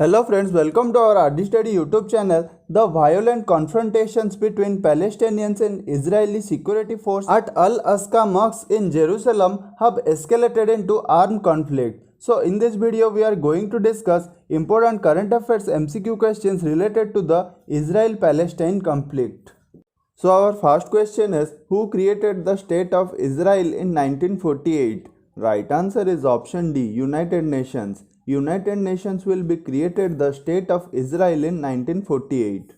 Hello friends, welcome to our RD Study YouTube channel. The violent confrontations between Palestinians and Israeli security forces at Al-Aqsa Mosque in Jerusalem have escalated into armed conflict. So in this video we are going to discuss important current affairs MCQ questions related to the Israel-Palestine conflict. So our first question is, who created the state of Israel in 1948? Right answer is option D, United Nations. United Nations will be created the state of Israel in 1948.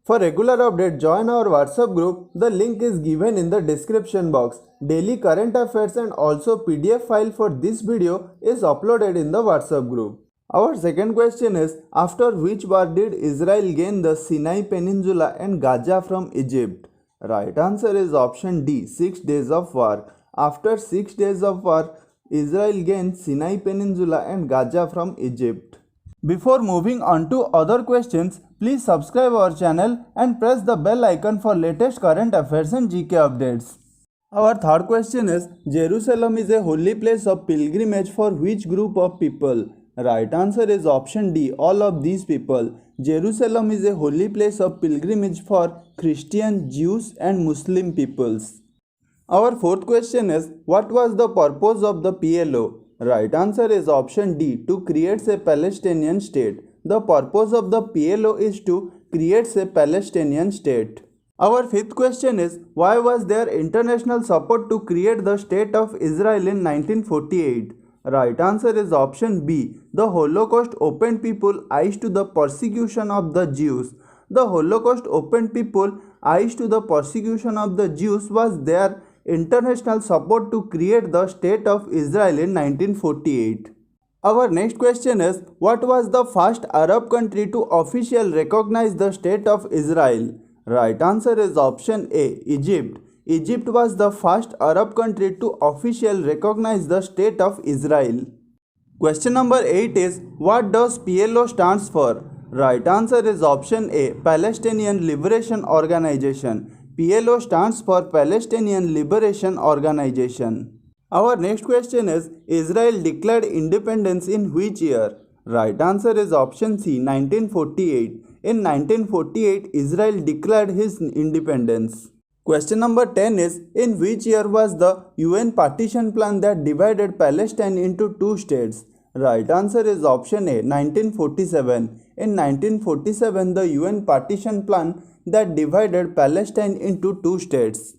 For regular update, join our WhatsApp group. The link is given in the description box. Daily current affairs and also PDF file for this video is uploaded in the WhatsApp group. Our second question is, after which war did Israel gain the Sinai Peninsula and Gaza from Egypt? Right answer is option D, 6 days of war. After 6 days of war, Israel gained Sinai Peninsula and Gaza from Egypt. Before moving on to other questions, please subscribe our channel and press the bell icon for latest current affairs and GK updates. Our third question is, Jerusalem is a holy place of pilgrimage for which group of people? Right answer is option D, all of these people. Jerusalem is a holy place of pilgrimage for Christian, Jews and Muslim peoples. Our fourth question is, what was the purpose of the PLO? Right answer is option D, to create a Palestinian state. The purpose of the PLO is to create a Palestinian state. Our fifth question is, why was there international support to create the state of Israel in 1948? Right answer is option B, the Holocaust opened people eyes to the persecution of the Jews. The Holocaust opened people eyes to the persecution of the Jews was their international support to create the state of Israel in 1948. Our next question is, what was the first Arab country to officially recognize the state of Israel? Right answer is option A, Egypt. Egypt was the first Arab country to officially recognize the state of Israel. Question number 8 is, what does PLO stands for? Right answer is option A, Palestinian Liberation Organization. PLO stands for Palestinian Liberation Organization. Our next question is, Israel declared independence in which year? Right answer is option C, 1948. In 1948, Israel declared his independence. Question number 10 is, in which year was the UN partition plan that divided Palestine into two states? Right answer is option A, 1947. In 1947, the UN partition plan that divided Palestine into two states.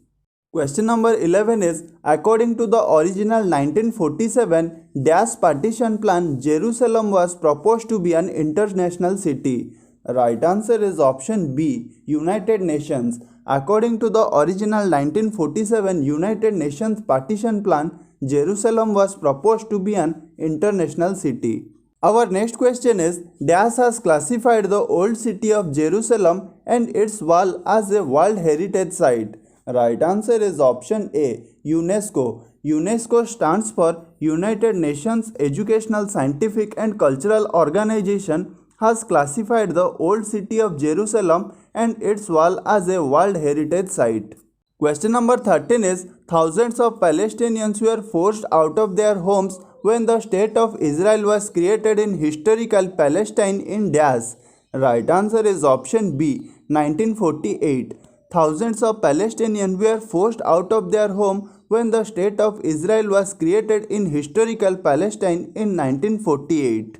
Question number 11 is, according to the original 1947 Dash partition plan, Jerusalem was proposed to be an international city. Right answer is option B, United Nations. According to the original 1947 United Nations partition plan, Jerusalem was proposed to be an international city. Our next question is, Dash has classified the old city of Jerusalem and its wall as a World Heritage Site. Right answer is option A, UNESCO. UNESCO stands for United Nations Educational, Scientific and Cultural Organization, has classified the old city of Jerusalem and its wall as a World Heritage Site. Question number 13 is, thousands of Palestinians were forced out of their homes when the state of Israel was created in historical Palestine in Dash. Right answer is option B, 1948. Thousands of Palestinians were forced out of their home when the state of Israel was created in historical Palestine in 1948.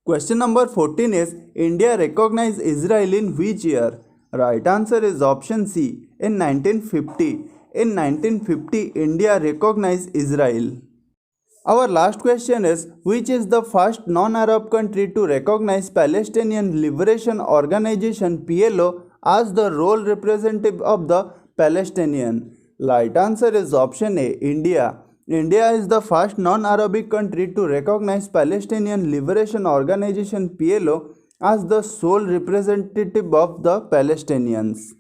Question number 14 is, India recognized Israel in which year? Right answer is option C, in 1950. In 1950, India recognized Israel. Our last question is, which is the first non-Arab country to recognize Palestinian Liberation Organization PLO as the role representative of the Palestinian? Right answer is option A, India. India is the first non-Arabic country to recognize Palestinian Liberation Organization PLO as the sole representative of the Palestinians.